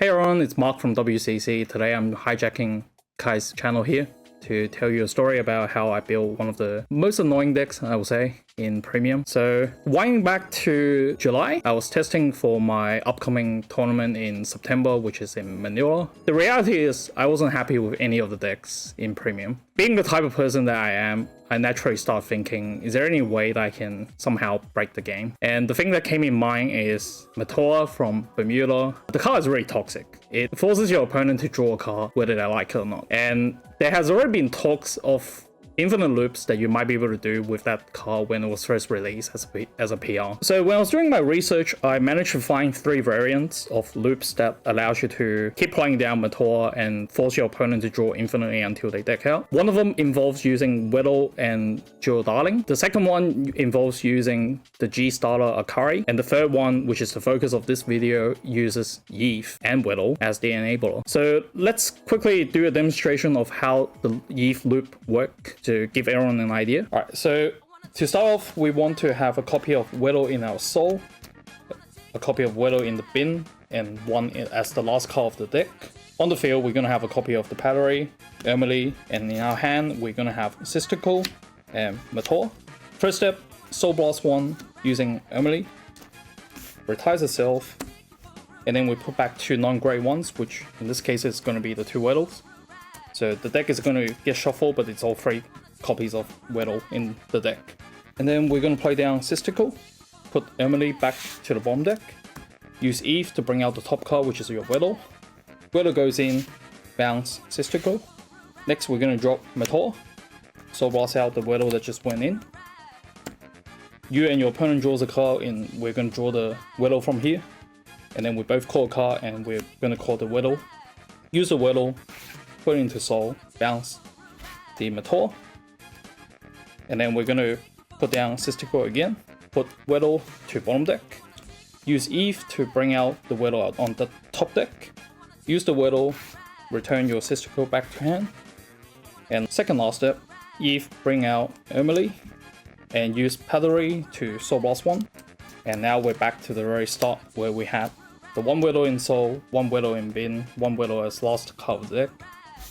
Hey everyone, it's Mark from WCC. Today I'm hijacking Kai's channel here to tell you a story about how I built one of the most annoying decks, I would say, in Premium. So winding back to July, I was testing for my upcoming tournament in September, which is in Manila. The reality is I wasn't happy with any of the decks in Premium. Being the type of person that I am, I naturally start thinking, is there any way that I can somehow break the game? And the thing that came in mind is Matoa from Bermuda. The card is really toxic. It forces your opponent to draw a card, whether they like it or not. And there has already been talks of infinite loops that you might be able to do with that card when it was first released as a PR. So when I was doing my research, I managed to find 3 variants of loops that allows you to keep playing down Matoa and force your opponent to draw infinitely until they deck out. One of them involves using Whittle and Jewel Darling. The second one involves using the G starter Akari. And the third one, which is the focus of this video, uses Yeef and Whittle as the enabler. So let's quickly do a demonstration of how the Yeef loop works to give everyone an idea. Alright, so to start off, we want to have a copy of Whittle in our soul, a copy of Whittle in the bin, and one as the last card of the deck. On the field, we're going to have a copy of the Battery, Emily, and in our hand, we're going to have Sistical and Matoa. First step, Soul Blast 1 using Emily, retires itself, and then we put back 2 non-grade ones, which in this case is going to be the 2 Whittles. So the deck is going to get shuffled, but it's all 3 copies of Whittle in the deck. And then we're going to play down Sistical, put Emily back to the bottom deck, use Eve to bring out the top card, which is your Whittle. Whittle goes in, bounce Sistical. Next we're going to drop Matoa, Soul Blast out the Whittle that just went in. You and your opponent draws a card, and we're going to draw the Whittle from here. And then we both call a card, and we're going to call the Whittle. Use the Whittle, put it into Soul, bounce the Matoa, and then we're going to put down Sistical again, put Whittle to bottom deck, use Eve to bring out the Whittle out on the top deck, use the Whittle, return your Sistical back to hand, and second last step, Eve bring out Emily, and use Battery to Soul Blast 1, and now we're back to the very start where we had the 1 Whittle in Soul, 1 Whittle in bin, 1 Whittle as last card of the deck,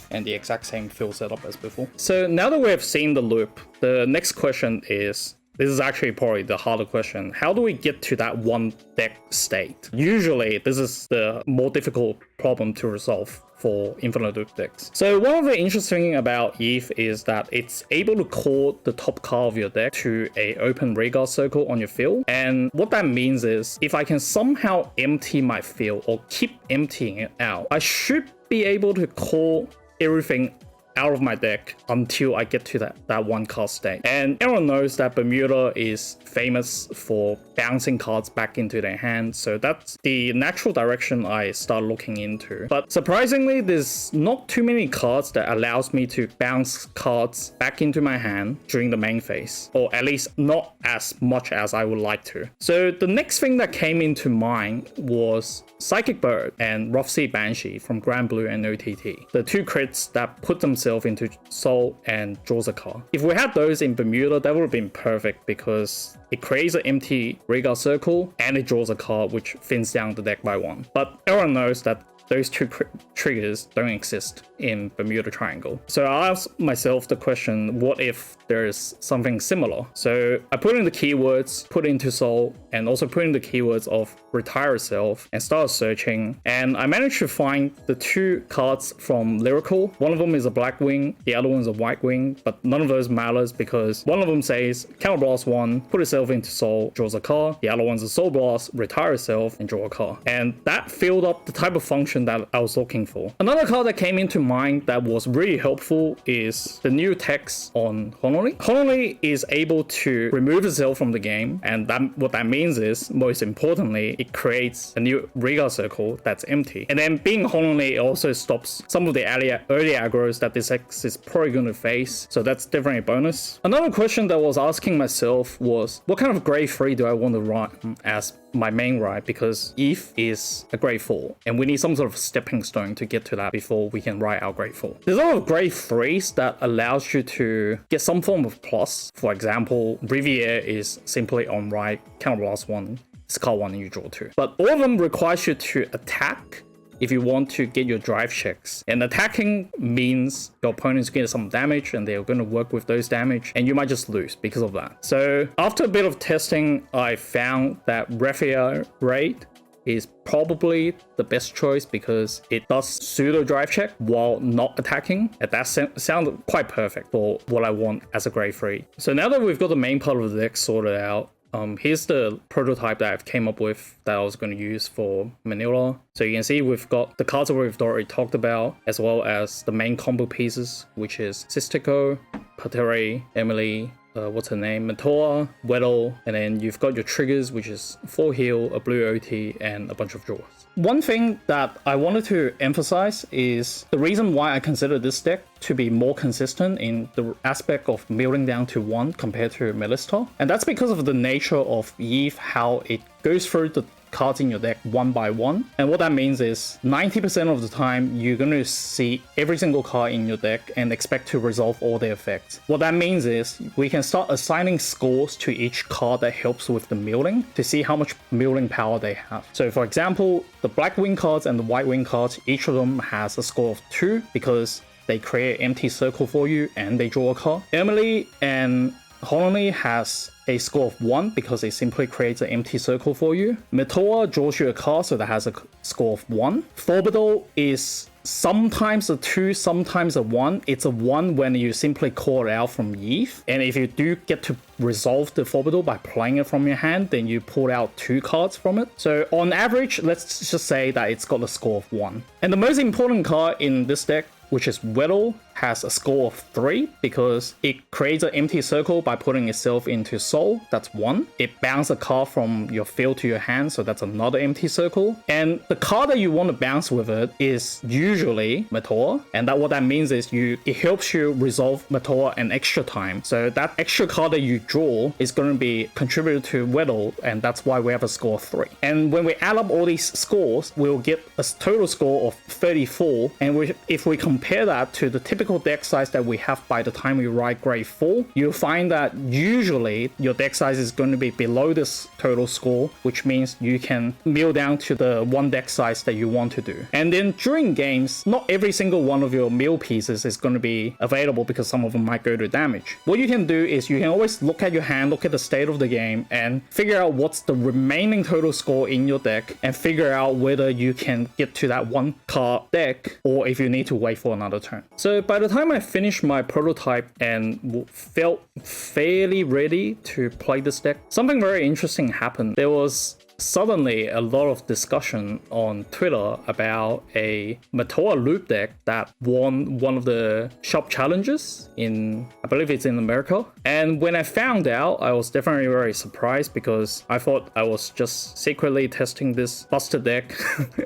and the exact same field setup as before. So now that we have seen the loop, the next question is, this is actually probably the harder question, how do we get to that 1 deck state? Usually this is the more difficult problem to resolve for infinite loop decks. So one of the interesting things about Eve is that it's able to call the top card of your deck to a open Vanguard circle on your field. And what that means is if I can somehow empty my field or keep emptying it out, I should be able to call everything out of my deck until I get to that 1 card state. And everyone knows that Bermuda is famous for bouncing cards back into their hand, so that's the natural direction I start looking into. But surprisingly, there's not too many cards that allows me to bounce cards back into my hand during the main phase, or at least not as much as I would like to. So the next thing that came into mind was Psychic Bird and Rough Sea Banshee from Grand Blue and OTT, the 2 crits that put themselves into Soul and draws a card. If we had those in Bermuda, that would have been perfect because it creates an empty Vanguard circle and it draws a card which thins down the deck by 1. But everyone knows that those 2 triggers don't exist in Bermuda Triangle. So I asked myself the question, what if there's something similar? So I put in the keywords, put into Soul, and also put in the keywords of retire itself and start searching. And I managed to find the 2 cards from Lyrical. One of them is a black wing, the other one's a white wing, but none of those matters because one of them says counter blast 1, put itself into Soul, draws a card. The other one's a Soul Blast, retire itself, and draw a card. And that filled up the type of function that I was looking for. Another card that came into mind that was really helpful is the new text on Honori. Honori is able to remove itself from the game, and what that means is, most importantly, it creates a new Vanguard circle that's empty. And then being Honori, it also stops some of the early aggros that this X is probably going to face, so that's definitely a bonus. Another question that I was asking myself was, what kind of grade 3 do I want to run as my main ride? Because Eve is a grade 4 and we need some sort of stepping stone to get to that before we can ride our grade 4. There's a lot of grade 3s that allows you to get some form of plus. For example, Riviere is simply on ride, counterblast 1, Scar 1 and you draw 2. But all of them requires you to attack if you want to get your drive checks. And attacking means your opponent's getting some damage and they're going to work with those damage, and you might just lose because of that. So after a bit of testing, I found that Raphael Raid is probably the best choice because it does pseudo drive check while not attacking, and that sounded quite perfect for what I want as a grade 3. So now that we've got the main part of the deck sorted out, here's the prototype that I've came up with that I was going to use for Manila. So you can see we've got the cards that we've already talked about, as well as the main combo pieces, which is Sistico, Patere, Emily, what's her name, Matoa, Weddle, and then you've got your triggers, which is 4 heal, a blue OT, and a bunch of draws. One thing that I wanted to emphasize is the reason why I consider this deck to be more consistent in the aspect of milling down to 1 compared to Melista. And that's because of the nature of Eve, how it goes through the cards in your deck one by one. And what that means is 90% of the time you're going to see every single card in your deck and expect to resolve all the effects. What that means is we can start assigning scores to each card that helps with the milling to see how much milling power they have. So for example, the black wing cards and the white wing cards, each of them has a score of 2 because they create an empty circle for you and they draw a card. Emily and Honey has a score of 1 because it simply creates an empty circle for you. Matoa draws you a card, so that has a score of 1. Forbidal is sometimes a 2, sometimes a 1. It's a 1 when you simply call it out from Eve. And if you do get to resolve the Forbidal by playing it from your hand, then you pull out 2 cards from it. So on average, let's just say that it's got a score of 1. And the most important card in this deck, which is Weddle, has a score of 3 because it creates an empty circle by putting itself into soul. That's 1. It bounces a card from your field to your hand, so that's another empty circle. And the card that you want to bounce with it is usually Matoa, and what that means is it helps you resolve Matoa an extra time. So that extra card that you draw is going to be contributed to Weddle, and that's why we have a score of 3. And when we add up all these scores, we'll get a total score of 34. And if we compare that to the typical deck size that we have by the time we write grade 4, you'll find that usually your deck size is going to be below this total score, which means you can mill down to the one deck size that you want to do. And then during games, not every single one of your mill pieces is going to be available because some of them might go to damage. What you can do is you can always look at your hand, look at the state of the game, and figure out what's the remaining total score in your deck and figure out whether you can get to that one card deck or if you need to wait for another turn. So by the time I finished my prototype and felt fairly ready to play this deck, something very interesting happened. There was suddenly a lot of discussion on Twitter about a Matoa loop deck that won one of the shop challenges in, I believe it's in America. And when I found out, I was definitely very surprised because I thought I was just secretly testing this busted deck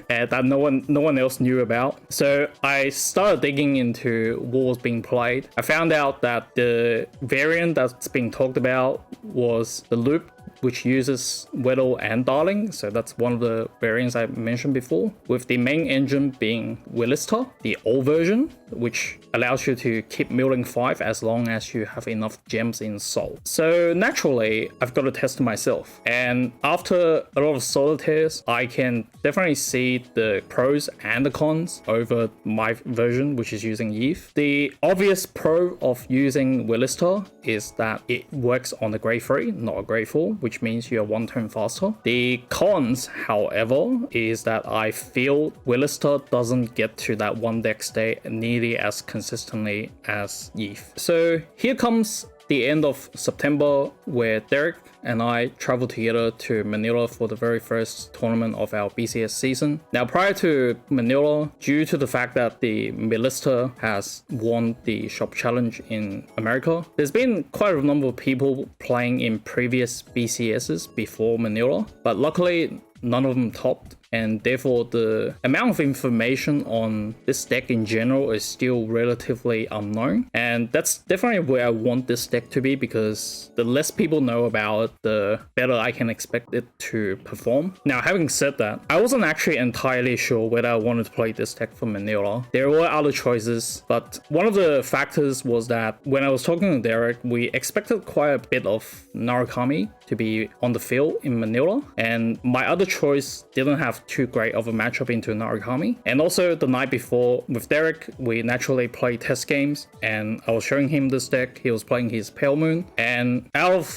and that no one else knew about. So I started digging into what was being played. I found out that the variant that's being talked about was the loop, which uses Weddle and Darling, so that's one of the variants I mentioned before, with the main engine being Willista, the old version, which allows you to keep milling 5 as long as you have enough gems in Soul. So naturally, I've got to test it myself. And after a lot of solitaires, I can definitely see the pros and the cons over my version, which is using Eve. The obvious pro of using Willista is that it works on a grade 3, not a grade 4, which means you're 1 turn faster. The cons, however, is that I feel Willista doesn't get to that one deck state nearly as consistently as Eve. So here comes the end of September, where Derek and I traveled together to Manila for the very first tournament of our BCS season. Now, prior to Manila, due to the fact that the Melista has won the shop challenge in America, there's been quite a number of people playing in previous BCSs before Manila, but luckily none of them topped, and therefore the amount of information on this deck in general is still relatively unknown. And that's definitely where I want this deck to be, because the less people know about it, the better I can expect it to perform. Now, having said that, I wasn't actually entirely sure whether I wanted to play this deck for Manila. There were other choices, but one of the factors was that when I was talking to Derek, we expected quite a bit of Narukami to be on the field in Manila, and my other choice didn't have too great of a matchup into Narukami. And also the night before with Derek, we naturally played test games, and I was showing him this deck. He was playing his Pale Moon, and out of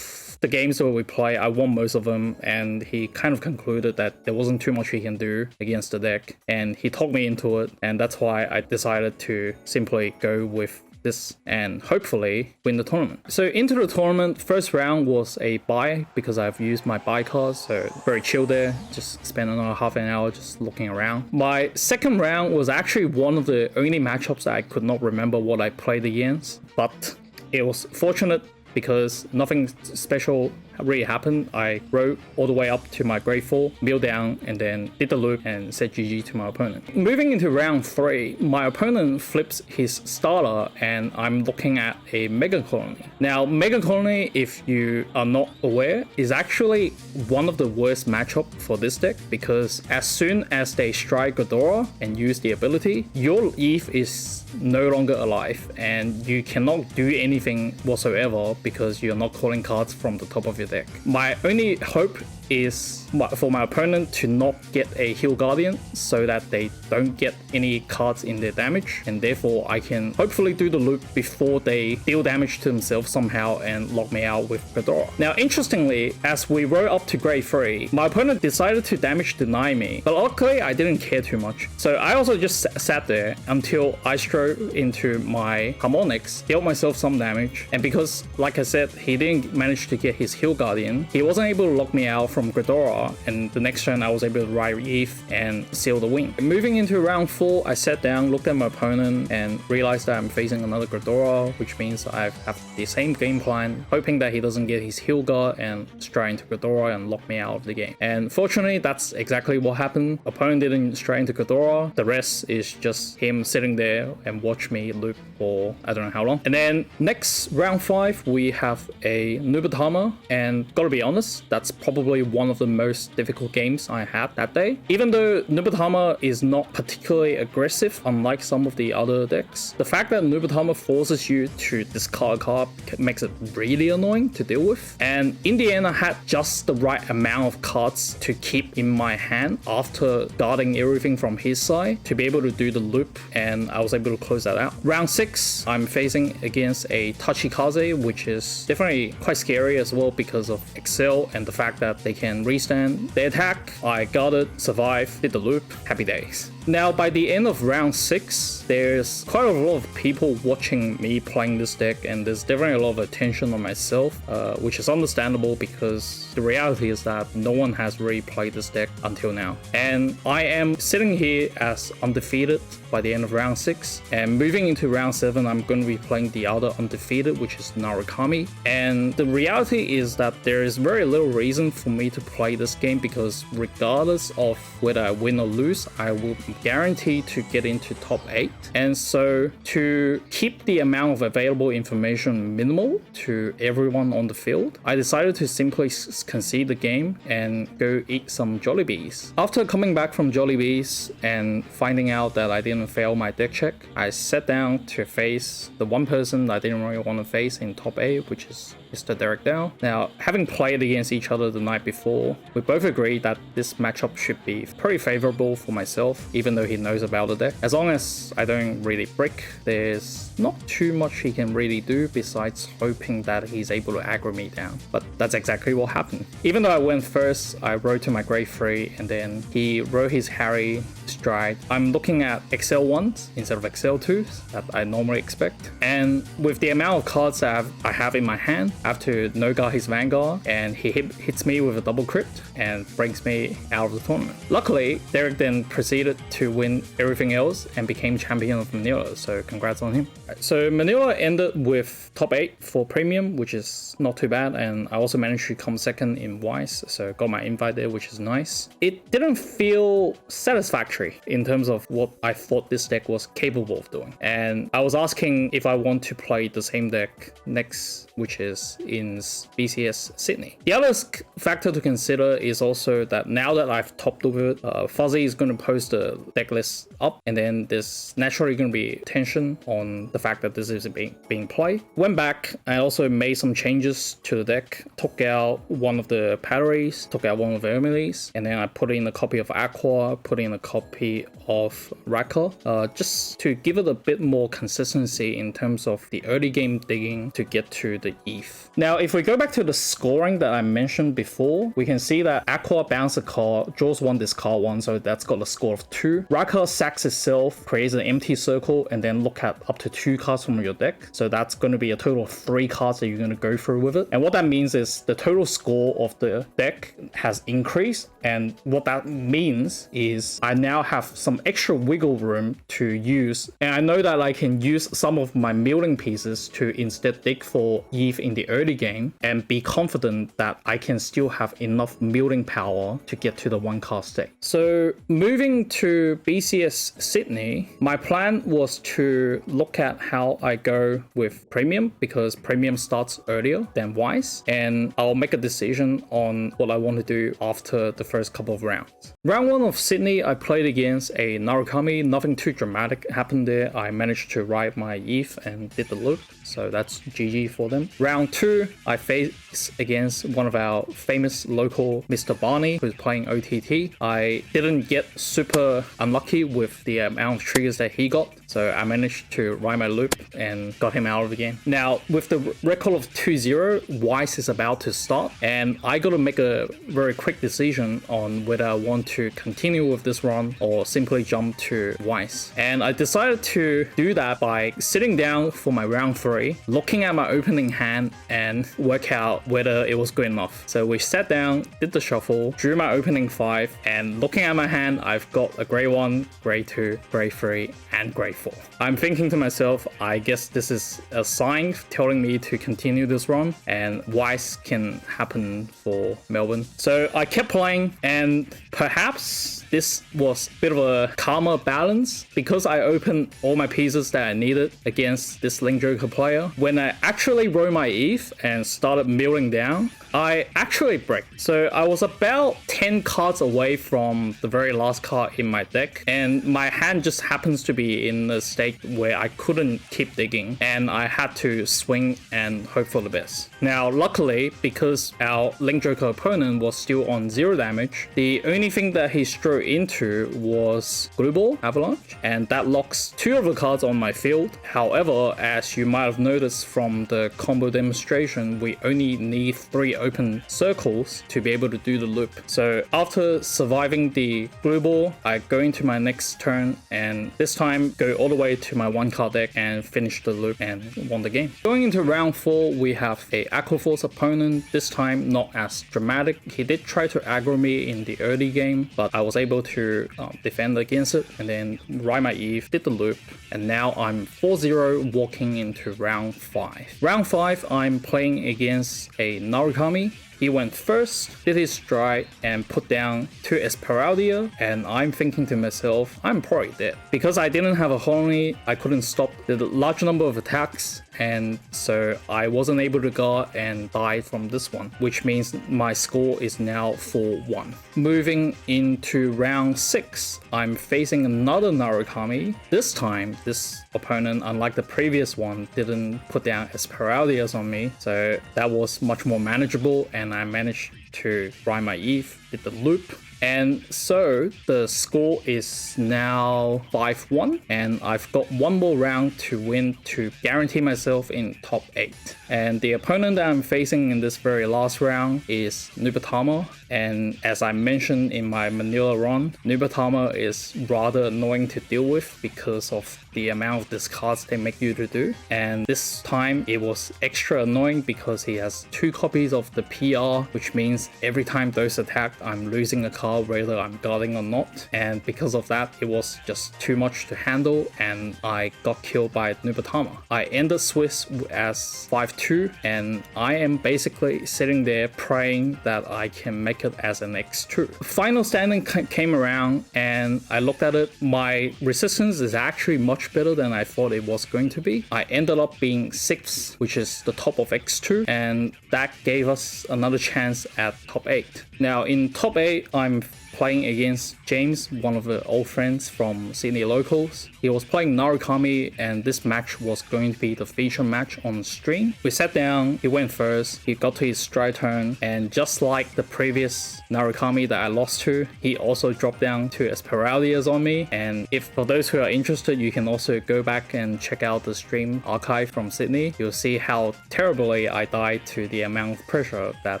the games that we play, I won most of them, and he kind of concluded that there wasn't too much he can do against the deck, and he talked me into it, and that's why I decided to simply go with this and hopefully win the tournament. So into the tournament, first round was a buy because I've used my buy cards, so very chill there, just spent another half an hour just looking around. My second round was actually one of the only matchups that I could not remember what I played against, but it was fortunate because nothing special really happened. I rode all the way up to my grade 4, milled down, and then did the loop and said GG to my opponent. Moving into round 3, my opponent flips his starter and I'm looking at a Mega Colony. Now, Mega Colony, if you are not aware, is actually one of the worst matchup for this deck because as soon as they strike Ghidorah and use the ability, your Eve is no longer alive and you cannot do anything whatsoever because you're not calling cards from the top of your deck. My only hope is for my opponent to not get a Heal Guardian so that they don't get any cards in their damage, and therefore I can hopefully do the loop before they deal damage to themselves somehow and lock me out with Ghidorah. Now interestingly, as we rode up to grade 3, my opponent decided to damage deny me, but luckily I didn't care too much. So I also just sat there until I strode into my Harmonics, dealt myself some damage, and because like I said, he didn't manage to get his Heal Guardian, he wasn't able to lock me out from Ghidorah, and the next turn I was able to ride Eve and seal the win. Moving into round 4, I sat down, looked at my opponent, and realized that I'm facing another Ghidorah, which means I have the same game plan, hoping that he doesn't get his Heal Guard and stray into Ghidorah and lock me out of the game. And fortunately, that's exactly what happened. Opponent didn't stray into Ghidorah. The rest is just him sitting there and watch me loop for I don't know how long. And then next round 5, we have a Nubatama, and gotta be honest, that's probably one of the most difficult games I had that day. Even though Nubatama is not particularly aggressive, unlike some of the other decks, the fact that Nubatama forces you to discard a card makes it really annoying to deal with. And in the end, I had just the right amount of cards to keep in my hand after guarding everything from his side to be able to do the loop, and I was able to close that out. Round 6, I'm facing against a Tachikaze, which is definitely quite scary as well because of Excel and the fact that they can restand. They attack, I guarded, survived, did the loop, happy days. Now, by the end of round 6, there's quite a lot of people watching me playing this deck, and there's definitely a lot of attention on myself, which is understandable because the reality is that no one has really played this deck until now. And I am sitting here as undefeated by the end of round 6, and moving into round 7, I'm going to be playing the other undefeated, which is Narukami. And the reality is that there is very little reason for me to play this game because regardless of whether I win or lose, I will be guaranteed to get into top 8. And so to keep the amount of available information minimal to everyone on the field, I decided to simply concede the game and go eat some Jollibees. After coming back from Jollibees and finding out that I didn't fail my deck check, I sat down to face the one person I didn't really want to face in top 8, which is Mr. Derek Dow. Now, having played against each other the night before, we both agreed that this matchup should be pretty favorable for myself, even though he knows about the deck. As long as I don't really brick, there's not too much he can really do besides hoping that he's able to aggro me down. But that's exactly what happened. Even though I went first, I rode to my grade 3 and then he rode his Harry stride. I'm looking at Excel 1s instead of Excel 2s that I normally expect. And with the amount of cards that I have in my hand, I have to no-guard his Vanguard, and he hits me with a double crypt and brings me out of the tournament. Luckily, Derek then proceeded to win everything else and became champion of Manila, so congrats on him. So Manila ended with top 8 for premium, which is not too bad, and I also managed to come second in Wise, so got my invite there, which is nice. It didn't feel satisfactory in terms of what I thought this deck was capable of doing, and I was asking if I want to play the same deck next, which is players in BCS Sydney. The other factor to consider is also that now that I've topped over it, Fuzzy is going to post the deck list up, and then there's naturally going to be tension on the fact that this is being played. Went back, I also made some changes to the deck, took out one of the batteries, took out one of the Emilies, and then I put in a copy of Aqua, put in a copy of Raka, just to give it a bit more consistency in terms of the early game digging to get to the ETH. Now, if we go back to the scoring that I mentioned before, we can see that Aqua bounces a card, draws one, discard one, so that's got a score of 2. Raka sacks itself, creates an empty circle, and then look at up to 2 cards from your deck. So that's going to be a total of 3 cards that you're going to go through with it. And what that means is the total score of the deck has increased, and what that means is I now have some extra wiggle room to use, and I know that I can use some of my milling pieces to instead dig for ETH in the early game and be confident that I can still have enough milling power to get to the 1 card state. So moving to BCS Sydney, my plan was to look at how I go with Premium, because Premium starts earlier than Wise, and I'll make a decision on what I want to do after the first couple of rounds. Round 1 of Sydney, I played against a Narukami. Nothing too dramatic happened there. I managed to ride my ETH and did the loop, so that's GG for them. Round 2, I faced against one of our famous local Mr. Barney, who's playing OTT. I didn't get super unlucky with the amount of triggers that he got, so I managed to ride my loop and got him out of the game. Now, with the record of 2-0, Wise is about to start, and I got to make a very quick decision on whether I want to continue with this run or simply jump to Wise. And I decided to do that by sitting down for my round 3, looking at my opening hand and work out whether it was good enough. So we sat down, did the shuffle, drew my opening 5, and looking at my hand, I've got a grade 1, grade 2, grade 3, and grade 4. I'm thinking to myself, I guess this is a sign telling me to continue this run, and Wise can happen for Melbourne. So I kept playing, and perhaps this was a bit of a karma balance because I opened all my pieces that I needed against this Link Joker player. When I actually rolled my ETH and started milling down, I actually break. So I was about 10 cards away from the very last card in my deck, and my hand just happens to be in a state where I couldn't keep digging, and I had to swing and hope for the best. Now, luckily, because our Link Joker opponent was still on 0 damage, the only thing that he strode into was Glue Ball Avalanche, and that locks 2 of the cards on my field. However, as you might have noticed from the combo demonstration, we only need 3 open circles to be able to do the loop. So after surviving the Glue Ball, I go into my next turn, and this time go all the way to my 1 card deck and finish the loop and won the game. Going into round 4, we have a Aquaforce opponent. This time not as dramatic. He did try to aggro me in the early game, but I was able to defend against it and then ride my ETH, did the loop, and now I'm 4-0 walking into round 5. Round 5, I'm playing against a Narukami. He went first, did his stride, and put down 2 Esperaldia, and I'm thinking to myself, I'm probably dead. Because I didn't have a Honey, I couldn't stop the large number of attacks, and so I wasn't able to guard and died from this one, which means my score is now 4-1. Moving into round 6, I'm facing another Narukami. This time, this opponent, unlike the previous one, didn't put down Esperaldias on me, so that was much more manageable, and I managed to ride my ETH, did the loop. And so the score is now 5-1, and I've got 1 more round to win to guarantee myself in top 8. And the opponent that I'm facing in this very last round is Nubatama, and as I mentioned in my Manila run, Nubatama is rather annoying to deal with because of the amount of discards they make you to do. And this time it was extra annoying because he has 2 copies of the PR, which means every time those attack, I'm losing a card card whether I'm guarding or not, and because of that it was just too much to handle and I got killed by Nubatama. I ended Swiss as 5-2 and I am basically sitting there praying that I can make it as an X2. Final standing came around and I looked at it. My resistance is actually much better than I thought it was going to be. I ended up being 6th, which is the top of X2, and that gave us another chance at top 8. Now in top 8, I'm playing against James, one of the old friends from Sydney locals. He was playing Narukami and this match was going to be the feature match on stream. We sat down, he went first, he got to his stride turn, and just like the previous Narukami that I lost to, he also dropped down to Esperalias on me. And if for those who are interested, you can also go back and check out the stream archive from Sydney. You'll see how terribly I died to the amount of pressure that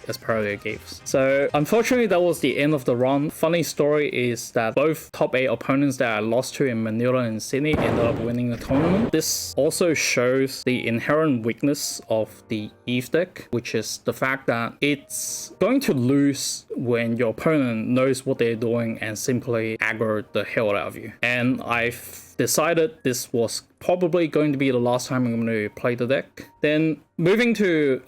Esperalia gave. So unfortunately that was the end of the run. Funny story is that both top 8 opponents that I lost to in Manila and Sydney ended up winning the tournament. This also shows the inherent weakness of the Eve deck, which is the fact that it's going to lose when your opponent knows what they're doing and simply aggro the hell out of you. And I've decided this was probably going to be the last time I'm going to play the deck. Then moving to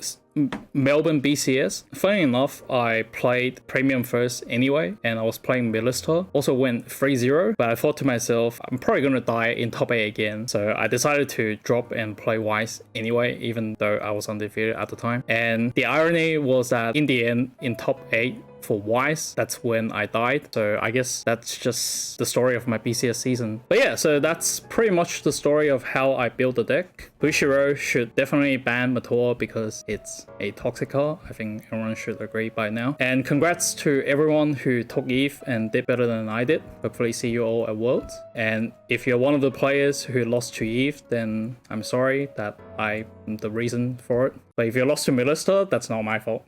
Melbourne BCS, funny enough, I played Premium first anyway, and I was playing Melista. Also went 3-0, but I thought to myself, I'm probably going to die in top 8 again. So I decided to drop and play Wise anyway, even though I was undefeated at the time. And the irony was that in the end, in top 8, for Wise, that's when I died. So I guess that's just the story of my BCS season. But yeah, so that's pretty much the story of how I built the deck. Bushiro should definitely ban Mator because it's a toxic card. I think everyone should agree by now. And congrats to everyone who took Eve and did better than I did. Hopefully see you all at Worlds. And if you're one of the players who lost to Eve, then I'm sorry that I'm the reason for it. But if you lost to Melista, that's not my fault.